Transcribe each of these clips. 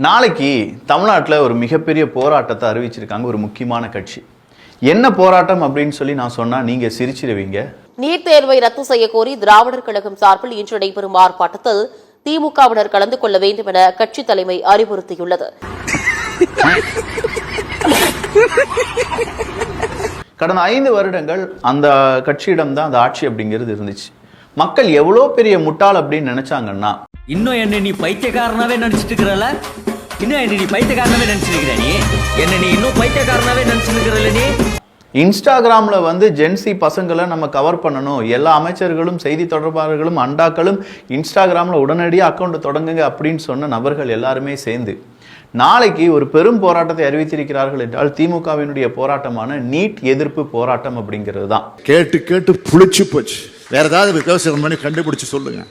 நாளைக்கு தமிழ்நாட்டில் ஒரு மிகப்பெரிய போராட்டத்தை அறிவிச்சிருக்காங்க ஒரு முக்கியமான கட்சி. என்ன போராட்டம் அப்படின்னு சொல்லி நான் சொன்னா நீங்க சிரிச்சிருவீங்க. நீட் தேர்வை ரத்து செய்ய கோரி திராவிடர் கழகம் சார்பில் இன்று நடைபெறும் ஆர்ப்பாட்டத்தில் திமுகவினர் கலந்து கொள்ள வேண்டும் என கட்சி தலைமை அறிவுறுத்தியுள்ளது. கடந்த 5 வருடங்கள் அந்த கட்சியிடம் தான் அந்த ஆட்சி அப்படிங்கிறது இருந்துச்சு. மக்கள் எவ்வளவு பெரிய முட்டாள் அப்படின்னு நினைச்சாங்கன்னா, இன்னும் என்ன நீ பைத்தியக்காரனாவே நினைச்சிட்டு இருக்கிறல, இன்னும் என்ன நீ பைத்தியக்காரனாவே நினைச்சிட்டு இருக்கிற, நீ என்ன நீ இன்னும் பைத்தியக்காரனாவே நினைச்சிட்டு இருக்கிறல. நீ இன்ஸ்டாகிராம்ல வந்து ஜென்சி பசங்களை நம்ம கவர் பண்ணணும், எல்லா அமைச்சர்களும் செய்தி தொடர்பாளர்களும் அண்டாக்களும் இன்ஸ்டாகிராம்ல உடனடியாக அக்கௌண்ட் தொடங்குங்க அப்படின்னு சொன்ன நபர்கள் எல்லாருமே சேர்ந்து நாளைக்கு ஒரு பெரும் போராட்டத்தை அறிவித்திருக்கிறார்கள் என்றால் திமுகவினுடைய போராட்டமான நீட் எதிர்ப்பு போராட்டம் அப்படிங்கிறது தான். கேட்டு கேட்டு புளிச்சு போச்சு. வேற ஏதாவது வித்தியாசம் பண்ணி கண்டுபிடிச்சு சொல்லுங்க.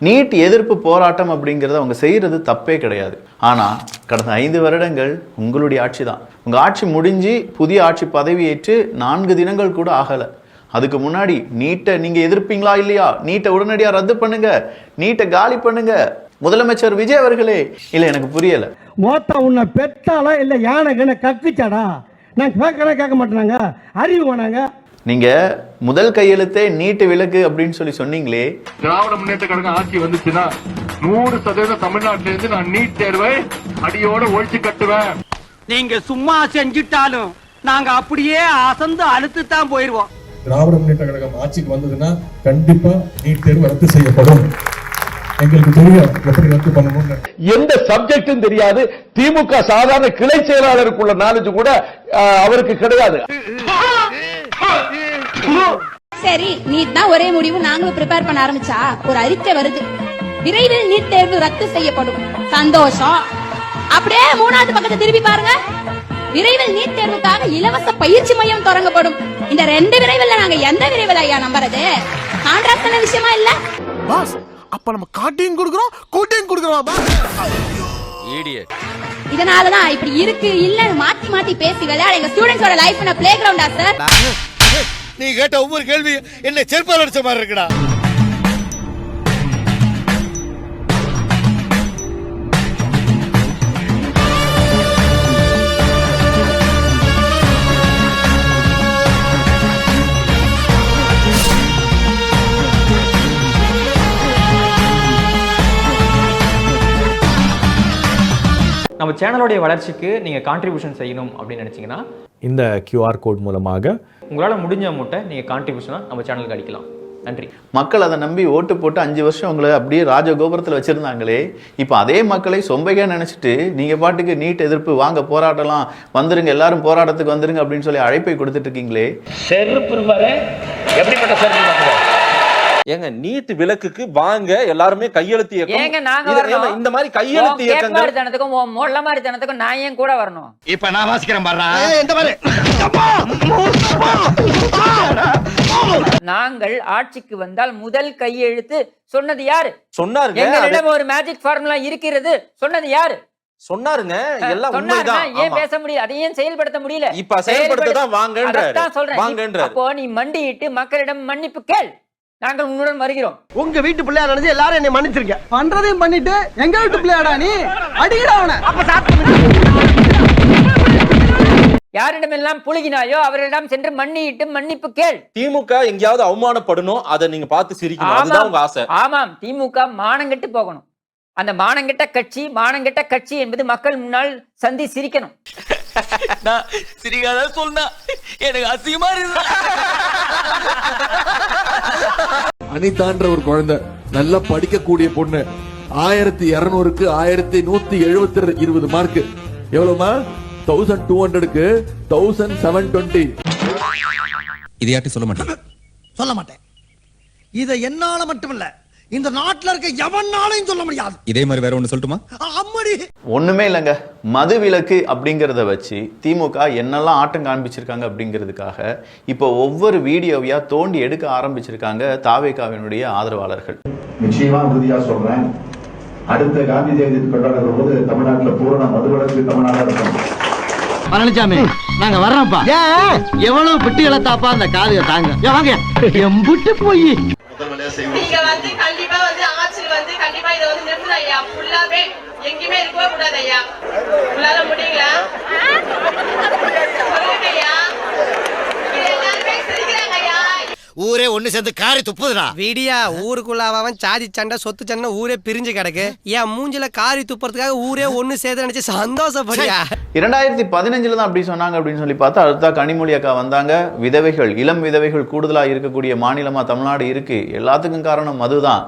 நீட் எதிர்ப்பு போராட்டம் அப்படிங்கிறத அவங்க செய்யறது தப்பே கிடையாது. ஆனா கடந்த 5 வருடங்கள் உங்களுடைய ஆட்சி தான். உங்க ஆட்சி முடிஞ்சு புதிய ஆட்சி பதவியேற்று 4 தினங்கள் கூட ஆகல. அதுக்கு முன்னாடி நீட்டை நீங்க எதிர்ப்பீங்களா இல்லையா, நீட்டை உடனடியா ரத்து பண்ணுங்க, நீட்டை காலி பண்ணுங்க. முதலமைச்சர் விஜய் அவர்களே, இல்ல எனக்கு புரியல, மோத்தா உன்னை பெத்தாலா இல்ல யானை கக்குச்சாடா, நான் கேட்க மாட்டேனாங்க, அறிவு வேணாங்க. நீங்க முதல் கையெழுத்தே நீட்டு விலக்கு அப்படின்னு சொல்லி சொன்னீங்களே. திராவிட முன்னேற்ற கழகம் ஆட்சி வந்துச்சுன்னா 100% தமிழ்நாட்டில இருந்து நான் நீட் தேர்வை அடியோட ஒழிச்சு கட்டுவேன். நீங்க சும்மா செஞ்சுட்டாலும் நாங்க அப்படியே அசந்து அழுத்து தான் போயிருவோம். திராவிட முன்னேற்ற கழகம் ஆட்சிக்கு வந்ததுன்னா கண்டிப்பா நீட் தேர்வு ரத்து செய்யப்படும். எங்களுக்கு தெரியும் எப்படி ரத்து பண்ணணும். எந்த சப்ஜெக்டும் தெரியாது. திமுக சாதாரண கிளை செயலாளருக்குள்ள நாலேஜ் கூட அவருக்கு கிடையாது. சரி, நீட் தான் ஒரே முடிவு. நாங்களும் ப்ரிப்பேர் பண்ண ஆரம்பிச்சா ஒரு அறிக்கை வருது, விரைவில் நீட் தேர்வு ரத்து செய்யப்படும். சந்தோஷம். அப்படியே 3வது பக்கத்தை திருப்பி பாருங்க, விரைவில் நீட் தேர்வுக்காக இலவச பயிற்சி மையம் தொடங்கப்படும். இந்த 2 விரைவில் நாங்க எந்த விரைவில் ஐயா நம்புறது? கான்ட்ராக்டான விஷயமா இல்ல பாஸ். அப்ப நம்ம காட்டியும் கொடுக்கிறோம் கூட்டியும் கொடுக்கிறோம் பாஸ். இதனாலதான் இப்படி இருக்கு இல்லன்னு மாத்தி மாத்தி பேசி விளையாட எங்க ஸ்டூடெண்ட்ஸோட லைஃப் பிளே கிரவுண்டா சார்? நீ கேட்ட ஒவ்வொரு கேள்வி என்ன செருப்பால் அடிச்ச மாதிரி இருக்குடா. நம்ம சேனலோடைய வளர்ச்சிக்கு நீங்கள் கான்ட்ரிபியூஷன் செய்யணும் அப்படின்னு நினச்சிங்கன்னா இந்த QR கோட் மூலமாக உங்களால் முடிஞ்ச அமௌண்ட்டை நீங்கள் கான்ட்ரிபியூஷனாக நம்ம சேனலுக்கு அடிக்கலாம். நன்றி. மக்கள் அதை நம்பி ஓட்டு போட்டு 5 வருஷம் உங்களை அப்படியே ராஜகோபுரத்தில் வச்சிருந்தாங்களே, இப்போ அதே மக்களை சொம்பையா நினைச்சிட்டு நீங்க பாட்டுக்கு நீட் எதிர்ப்பு வாங்க போராடலாம் வந்துருங்க, எல்லாரும் போராட்டத்துக்கு வந்துருங்க அப்படின்னு சொல்லி அழைப்பை கொடுத்துட்டு இருக்கீங்களே. எப்படிப்பட்ட செருப்பு? ஏங்க நீட் விலக்குக்கு வாங்க எல்லாருமே கையெழுத்து இயக்கம், இந்த மாதிரி கையெழுத்து இயக்கங்களுக்கும் மொள்ள மாதிரி தனத்துக்கும் நான் ஏன் கூட வரணும்? இப்ப நான் வாசிக்கிறேன் பாருடா. நாங்கள் ஆட்சிக்கு வந்தால் முதல் கையெழுத்து சொன்னது யாரு? சொன்னாருங்க. எங்களிடம் ஒரு மேஜிக் ஃபார்முலா இருக்கிறது. சொன்னது யாரு? சொன்னாருங்க. எல்லாம் உண்மைதான். ஏன் பேச முடியல? அதை ஏன் செயல்படுத்த முடியல? இப்ப செயல்படுத்த தான் வாங்கன்ற. அப்போ நீ மண்டியிட்டு மக்களிடம் மன்னிப்பு கேள். நாங்கள் உன்னுடன் வருகிறோம். உங்க வீட்டு பிள்ளையா நினைச்சு எல்லாரும் என்னை மன்னிச்சிருக்க. பண்றதையும் பண்ணிட்டு எங்க வீட்டு பிள்ளையாடா நீ? அடிக்கடா அவனை. யாரிடமெல்லாம் புழுகினாயோ அவரிடம் சென்று மன்னிட்டு மன்னிப்பு கேள். திமுக எங்கேயாவது அவமானப்படணும், அதை நீங்க பார்த்து சிரிக்கணும், அதுதான் உங்க ஆசை. ஆமாம், திமுக மானங்கெட்டு போகணும். அந்த மானங்கெட்ட கட்சி என்பது மக்கள் முன்னால் சந்தி சிரிக்கணும். சிரிக்காத சொன்னா எனக்கு அசிங்கமா இருக்கு. அனிதான்ற ஒரு குழந்தை நல்லா படிக்கக்கூடிய பொண்ணு 1200க்கு 1120 மார்க். எவ்வளவுமா? 1200க்கு 1720. இதையாட்டி சொல்ல மாட்டேன். இதை என்னால மட்டுமில்ல இந்த நாட்டுல இருக்க எவனாலையும் சொல்ல முடியாது. இதே மாதிரி வேற ஒண்ணு சொல்லட்டுமா? அம்மடி ஒண்ணுமே இல்லைங்க. மது விலக்கு அப்படிங்கிறத வச்சு திமுக என்னெல்லாம் ஆட்டம் காண்பிச்சிருக்காங்க அப்படிங்கிறதுக்காக இப்போ ஒவ்வொரு வீடியோவையா தோண்டி எடுக்க ஆரம்பிச்சிருக்காங்க தாவேகாவினுடைய ஆதரவாளர்கள். நிச்சயமா உறுதியா சொல்றேன், அடுத்த காந்தி ஜெயந்தி கொண்டாடுற போது தமிழ்நாட்டில் பூரண மது விலக்கு தமிழ்நாடு இருக்கும். பழனிசாமி நாங்க வர்றோம்ப்பா. எவ்வளவு பிட்டு இழத்தாப்பா அந்த காதுக தாங்க. வாங்க எம்புட்டு போய் நீங்க வந்து கண்டிப்பா வந்து ஆட்சியில் வந்து கண்டிப்பா இதை வந்து நிறுத்தணும் ஐயா. ஃபுல்லாவே எங்கேயுமே இருக்கவே கூடாது ஐயா. உங்களால முடியுங்களா? சொல்லுங்க ஐயா. எல்லாருமே சிரிக்கிறாங்க ஐயா. ஊரே ஒண்ணு சேர்ந்து காரி துப்புதுடா. விடியா ஊருக்குள்ள அவன் சாதி சண்டை சொத்து சண்டை ஊரே பிரிஞ்சு கிடக்கு. ஏன் மூஞ்சில காரி துப்புறதுக்காக ஊரே ஒண்ணு சேர்த்து நினைச்சு சந்தோஷப்படியா. 2015 தான் அப்படி சொன்னாங்க அப்படின்னு சொல்லி பார்த்தா அடுத்த கனிமொழி அக்கா வந்தாங்க. விதவைகள், இளம் விதவைகள் கூடுதலா இருக்கக்கூடிய மாநிலமா தமிழ்நாடு இருக்கு. எல்லாத்துக்கும் காரணம் மதுதான்.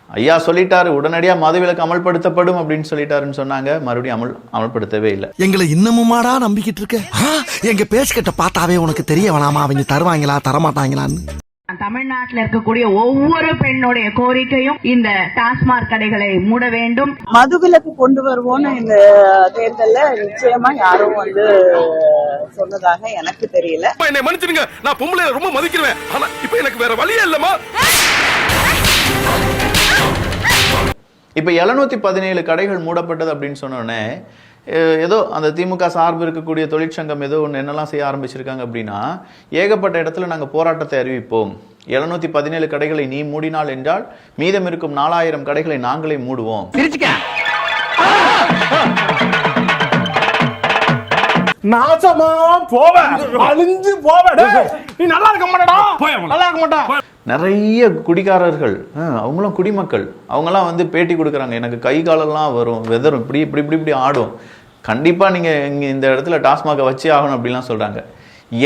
ஐயா சொல்லிட்டாரு, உடனடியா மதுவிலக்கு அமல்படுத்தப்படும் அப்படின்னு சொல்லிட்டாருன்னு சொன்னாங்க. மறுபடியும் அமல்படுத்தவே இல்லை. எங்களை இன்னமுமாடா நம்பிக்கிட்டு இருக்க? எங்க பேசிக்கிட்ட பார்த்தாவே உனக்கு தெரிய வேணாமா அவங்க தருவாங்களா தரமாட்டாங்களான்னு? தமிழ்நாட்டில் இருக்கக்கூடிய ஒவ்வொரு பெண்ணுடைய கோரிக்கையும் இந்த டாஸ்மாக் கடைகளை மூட வேண்டும். மதுவிலக்கு கொண்டு வருவோம்னு இந்த தேர்தல்ல நிச்சயமா யாரும் வந்து சொன்னதாக எனக்கு தெரியல. என்னை மன்னிச்சிடுங்க, நான் பொம்பளை ரொம்ப மதிக்கிறேன். ஆனா இப்ப எனக்கு வேற வழியே இல்லமா. இப்ப 717 கடைகள் மூடப்பட்டது அப்படின்னு சொன்னோடனே ஏதோ அந்த திமுக சார்பு இருக்கக்கூடிய தொழிற்சங்கம் ஏதோ ஒன்று என்னெல்லாம் செய்ய ஆரம்பிச்சிருக்காங்க அப்படின்னா, ஏகப்பட்ட இடத்துல நாங்கள் போராட்டத்தை அறிவிப்போம். 717 கடைகளை நீ மூடினால் என்றால் மீதம் இருக்கும் 4000 கடைகளை நாங்களே மூடுவோம். நாசமா போவ, அழிஞ்சு போவ. நீ நல்லா இருக்க மாட்டடா, நல்லா இருக்க மாட்டா. நிறைய குடிகாரர்கள், அவங்களும் குடிமக்கள், அவங்கெல்லாம் வந்து பேட்டி கொடுக்குறாங்க. எனக்கு கை காலெல்லாம் வரும், வெதரும், இப்படி இப்படி இப்படி இப்படி ஆடும். கண்டிப்பாக நீங்கள் இங்கே இந்த இடத்துல டாஸ்மாகை வச்சே ஆகணும் அப்படிலாம் சொல்கிறாங்க.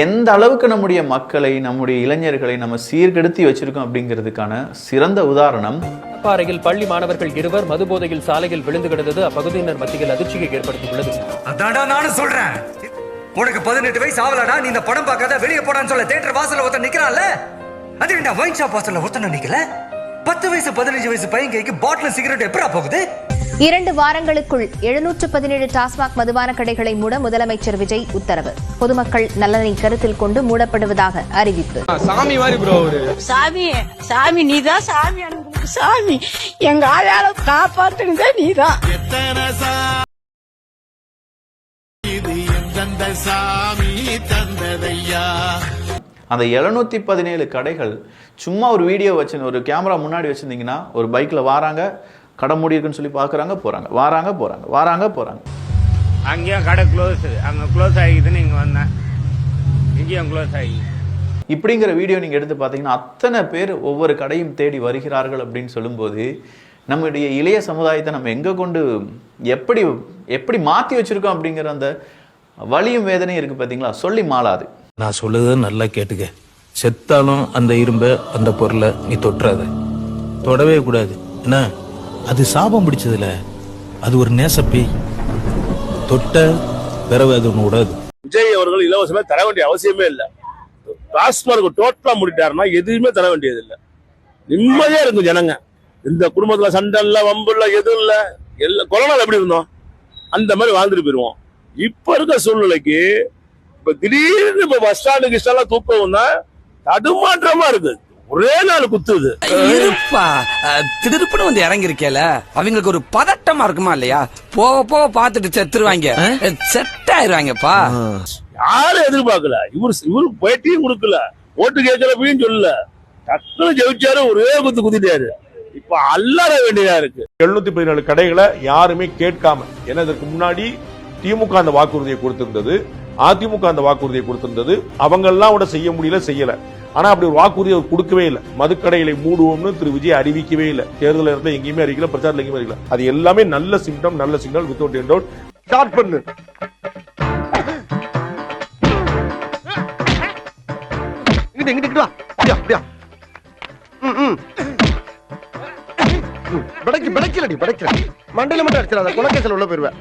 எந்த அளவுக்கு நம்முடைய மக்களை, நம்முடைய இளைஞர்களை நம்ம சீர்கெடுத்தி வச்சிருக்கோம் அப்படிங்கிறதுக்கான சிறந்த உதாரணம். பாறையில் பள்ளி மாணவர்கள் 2 மதுபோதையில் சாலையில் விழுந்து கிடந்தது அப்பகுதியினர் மத்தியில் அதிர்ச்சியை ஏற்படுத்தியுள்ளது. அதான்டா நானும் சொல்றேன். உனக்கு 18 வயசு ஆகலடா, நீ இந்த படம் பார்க்காத வெளியே போடான்னு சொல்ல தியேட்டர் வாசல்ல ஒருத்தன் நிக்கிறான்ல. அது என்ன வைன் ஷாப் வாசல்ல ஒருத்தன் நிக்கல? 10 வயசு 15 வயசு பையன் கைக்கு பாட்டில் சிகரெட் எப்படா போகுது? 2 வாரங்களுக்குள் 717 டாஸ்மாக் மதுபான கடைகளை மூட முதலமைச்சர் விஜய் உத்தரவு. பொதுமக்கள் நலனை கருத்தில் கொண்டு மூடப்படுவதாக அறிவிப்பு. சாமி மாதிரி ப்ரோ. சாமி சாமி நீதான் சாமி, சாமி எங்க ஆளால காப்பாத்துனதே நீதான். அந்த 717 கடைகள் சும்மா ஒரு வீடியோ வச்சு, ஒரு கேமரா முன்னாடி வச்சிருந்தீங்கன்னா, ஒரு பைக்ல வாராங்க, கடை மூடி இருக்குன்னு சொல்லி பாக்குறாங்க, போறாங்க, வாராங்க போறாங்க, வாராங்க போறாங்க. அங்கேயும் கடை க்ளோஸ், அங்க க்ளோஸ் ஆகிதுன்னு இங்க வந்தேன், இங்கேயும் க்ளோஸ் ஆகி. இப்படிங்கிற வீடியோ நீங்க எடுத்து பார்த்தீங்கன்னா அத்தனை பேர் ஒவ்வொரு கடையும் தேடி வருகிறார்கள் அப்படின்னு சொல்லும்போது, நம்முடைய இளைய சமுதாயத்தை நம்ம எங்க கொண்டு எப்படி எப்படி மாத்தி வச்சிருக்கோம் அப்படிங்கிற அந்த வலியும் வேதனையும் இருக்கு பார்த்தீங்களா, சொல்லி மாளாது. நான் சொல்லுறது நல்லா கேட்டுக்க. செத்தாலும் அந்த இரும்பை, அந்த பொருளை நீ தொட்டுறாத, தொடவே கூடாது. என்ன, அது சாபம் பிடிச்சதுல, அது ஒரு நேசப்பி. தொட்ட பிறகு அது ஒன்று விடாது. விஜய் அவர்கள் இலவசமே தர வேண்டிய அவசியமே இல்லை. டாஸ்மாக் டோட்டலா முடிட்டாருன்னா எதுவுமே தர வேண்டியது இல்லை. நிம்மதியா இருக்கும் ஜனங்க. இந்த குடும்பத்துல சண்டை இல்ல, வம்பு இல்ல, எதுவும் இல்ல. எல்லாம் கொரோனால எப்படி இருந்தோம் அந்த மாதிரி வாழ்ந்துட்டு போயிருவோம். இப்ப இருக்க சூழ்நிலைக்கு இப்ப திடீர்னு இப்ப பஸ் ஸ்டாண்டுக்கு இஷ்டம் தூக்கம் தான் தடுமாற்றமா இருக்கு. ஒரே நாள் குத்துது. திடுப்புன்னு வந்து இறங்கி இருக்கேல, அவங்களுக்கு ஒரு பதட்டமா இருக்குமா இல்லையா? போக போக பாத்துட்டு செத்துருவாங்க, செட் ஆயிருவாங்கப்பா. யாரும் எதிர்பார்க்கல. இவரு பேட்டியும் கொடுக்கல, ஓட்டு கேட்கலப்பையும் சொல்லல. டக்குனு ஜெயிச்சாரு, ஒரே குத்திட்டாரு. இப்ப அல்லாட வேண்டியதா இருக்கு. 717 கடைகளை யாருமே கேட்காம, ஏன்னா இதற்கு முன்னாடி திமுக அந்த வாக்குறுதியை கொடுத்திருந்தது, அதிமுக அந்த வாக்குறுதியை கொடுத்திருந்தது. அவங்க எல்லாம் கூட செய்ய முடியல, செய்யல. ஆனா அப்படி ஒரு வாக்குறுதியை கொடுக்கவே இல்லை. மதுக்கடைகளை மூடுவோம்னு திரு விஜய் அறிவிக்கவே இல்லை. தேர்தல் நேரத்தில் எங்கேயுமே அறிவிக்கல, பிரச்சாரத்தில் எங்கேயுமே அறிவிக்கல. அது எல்லாமே நல்ல சிம்டம், நல்ல சிக்னல். வித்அவுட் எ டவுட் ஸ்டார்ட் பண்ணு. இங்கிட்டு வா. அப்படியா அப்படியா. படைக்கலடி படைக்கல. மண்டையில மட்டும் அடிச்சிடாத, கொலைக்கேசல் உள்ள போயிருவேன்.